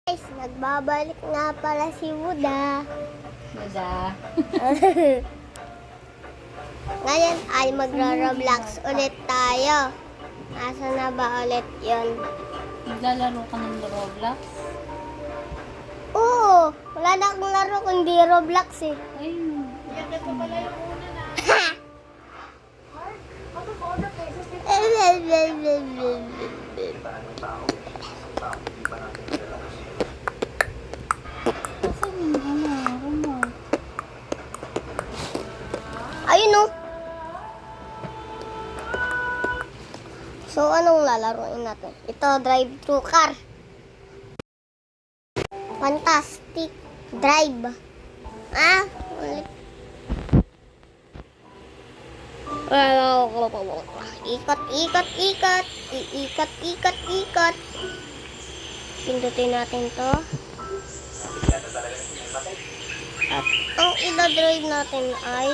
Guys, nagbabalik nga pala si Wuda. Ngayon ay magra-Roblox ulit tayo. Asa na ba ulit yon? Naglalaro ka ng Roblox? Oo, wala na akong laro kundi Roblox eh. Ay, Yan pa pala yung una na. saan yung ano? Ayun o. So, anong lalaroin natin? Ito, drive-thru car. Fantastic drive. Ah, ulit. Ikot, ikot, ikot. Iikot, ikot, ikot. Pindutin natin to. At ang ida-drive natin ay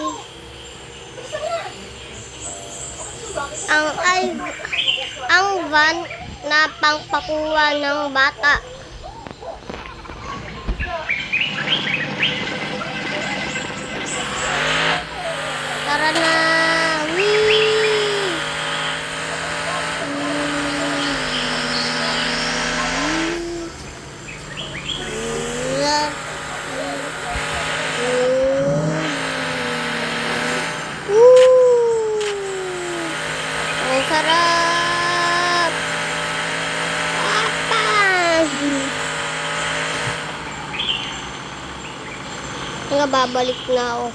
ang van na pangpakuha ng bata. Tara na! Whee! Ang sarap! Nga babalik na ako.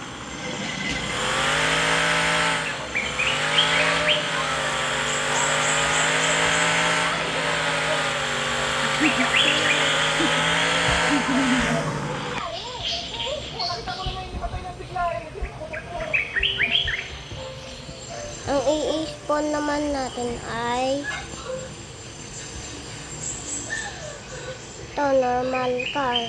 Ang i-spawn naman natin ay ito, normal car.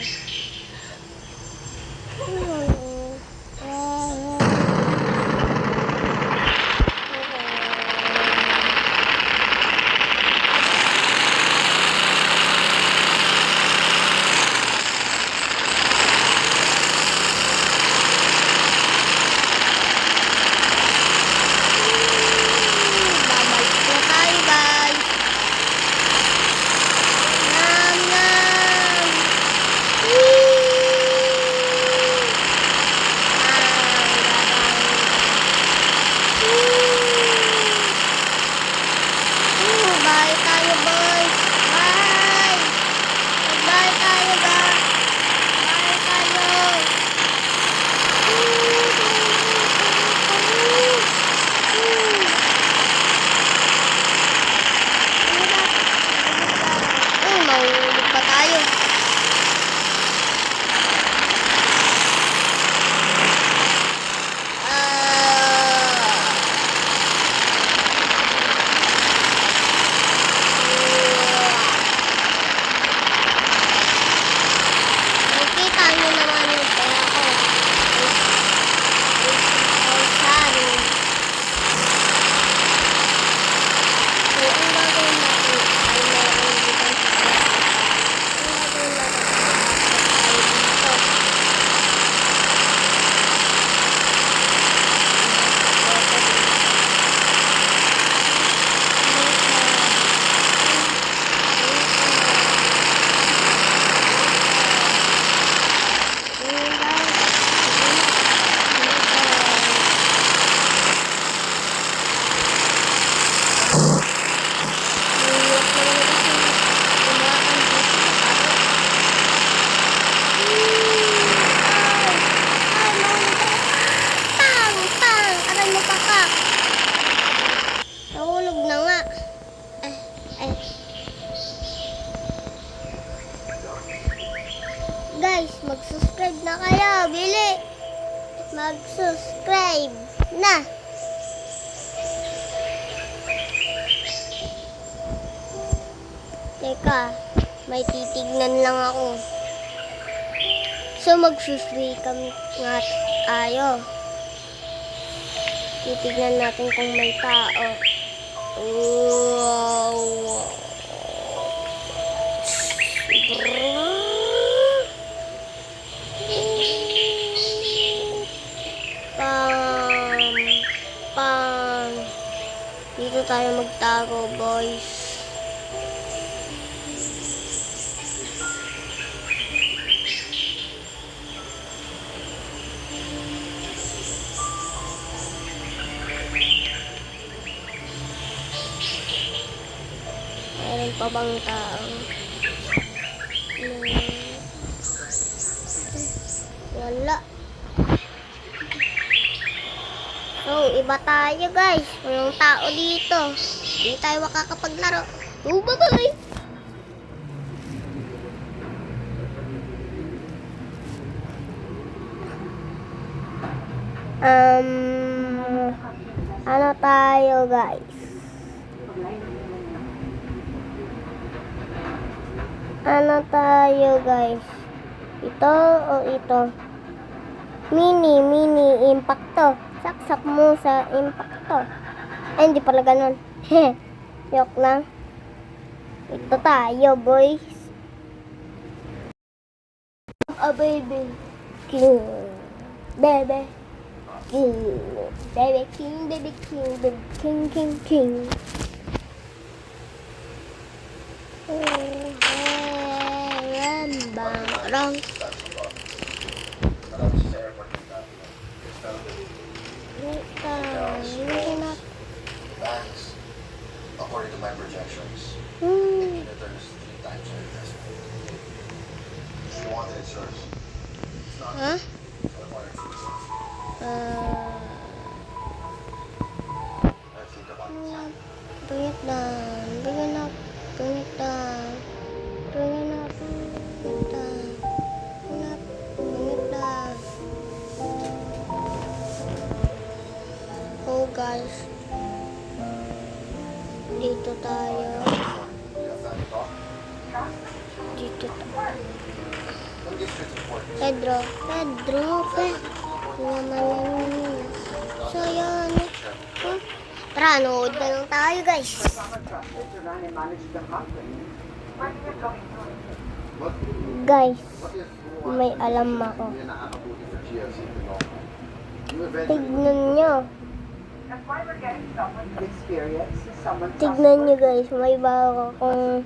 Babalik na tayo, guys. Nam, nam. Bye tayo, boys. Bye. Bye tayo, guys. Bye tayo. Mahulog pa tayo. Nakikita niyo naman yung pera ko. 8,000. So, ang gagawin natin ay meron dito ang gagawin natin ay dito. Nahulog na nga. Guys, mag-subscribe na kayo. Bili. Mag-subscribe na. Teka, may titignan lang ako. So, mag-subscribe nga tayo. Titignan natin kung may tao. Wow. tayo magtago, boys. Meron pa bang tao? Wala. So, iba tayo guys. Walang tao dito. Hindi tayo makakapaglaro. So, bye-bye! Ano tayo guys? Ano tayo guys? Ito o ito? Mini impacto. Saksak mo sa impacto. Ay, hindi pala ganun. Yok lang. Ito tayo, boys. A baby king. Baby king. Baby king, baby king, baby king, king, king. Bang. Banks, according to my projections, mean that there's 3 times your investment. If you want it, it's yours. It's not. Huh? I want it for yourself. I think about it. Bring it down. Bring it up. Bring it down. Bring it up. Bring it down. Bring it up. Bring it down. Oh guys. Dito tayo. You have time to talk? Dito tayo. Let me get straight to the point. Pedro. Naman yun. So yan. Huh? Tara, nood na lang tayo guys. Guys, may alam ako. Tignan nyo. Tignan nyo guys, may bago akong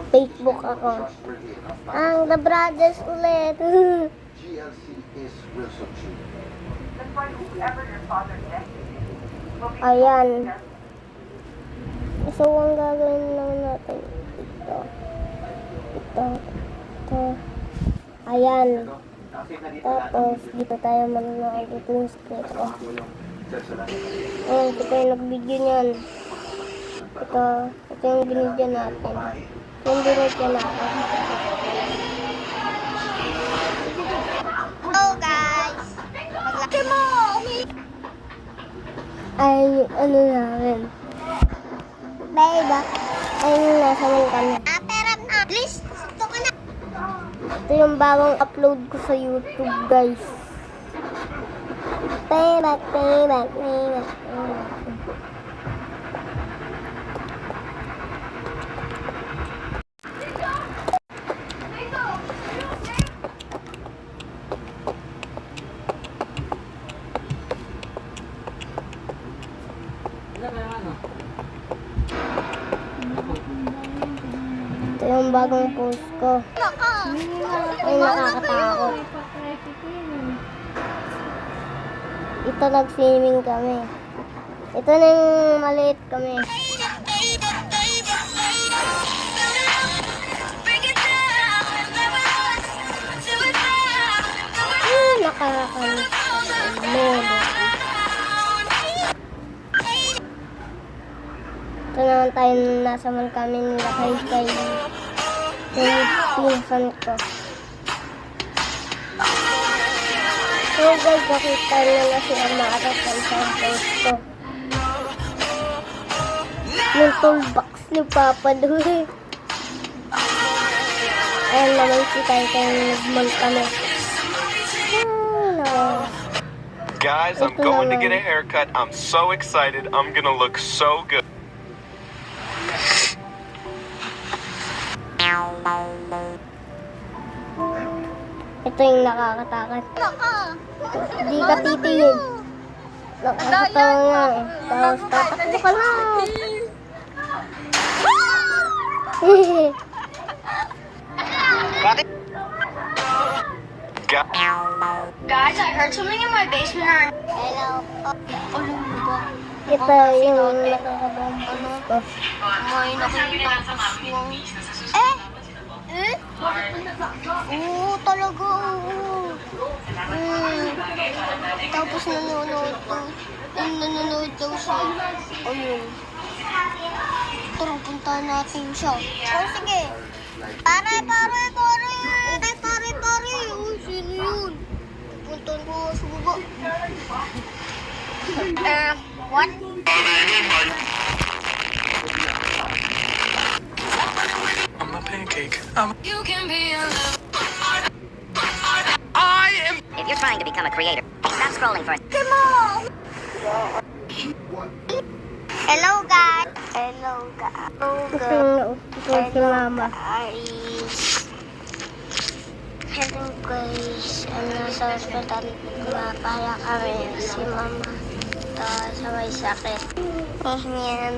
Facebook ako. Ang The Brothers ulit. GLC is Wilson Chu. Ayan. So, ang gagawin lang natin ito. Ayan. Tapos, dito tayo manonood. Ito yung script ko. Ayan, ito yung nag-video niyan. Ito yung binidyo natin. Yung binidyo natin. Hello guys! Maglaki mo! Ay, ano namin. Diba? Ay, nasa man kami. Perap na! Please! Ito ka na! Ito yung bagong upload ko sa YouTube, guys. Perap. Ito yung bagong post ko. Ay, nakakatakot. Ito, nag-swimming kami. Ito na yung maliit kami. Nakakamiss. Ito naman tayo nasa man kami nila kay yung pinsan ko. So guys, nakita nyo na sila makakasal sa post ko. Yung toolbox ni Papa doon. Ayan naman si Tayo nagmal kami. Guys, I'm going to get a haircut. I'm so excited. I'm gonna look so good. Ito yung nakakatakot. Hindi ka titingin. Nakakatawa nga. Tapos tatakbo ka na. Guys, I heard something in my basement. Hello po. Alam mo ba? Ito yung nakakabambus ko. May nakita ko swang. Eh? Oo, talaga. Oo. Tapos nanonood daw siya. Ayun. Tara, puntahan natin siya. Oh, sige. Pare! Uy, sino yun? Puntahan ko sa baba. What? I'm a pancake. If you're trying to become a creator, stop scrolling for Hello, guys. Hello, guys. Ito si mama. Hello, guys. Sa hospital na para kami si mama. Sa may sakit. Yan.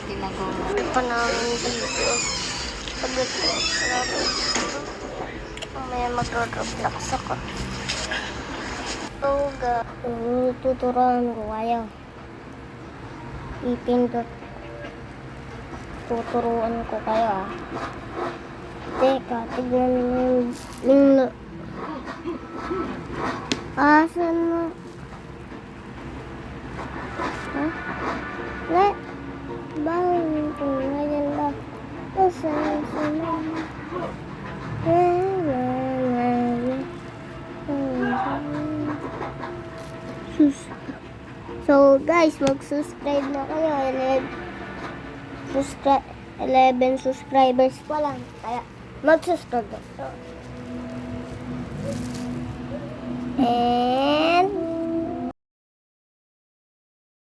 Ito pa namin dito. Sabi ko, mamaya mag-roblox ako. Toga. Tuturuan ko kayo. Ipindot. Tuturuan ko kayo ah. Teka, tignan mo yung... Asan mo? Ha? Le? Bawal ko ngayon ba? Asan mo? So guys, mag-subscribe na kayo. 11 subscribers pa lang. Kaya mag-subscribe.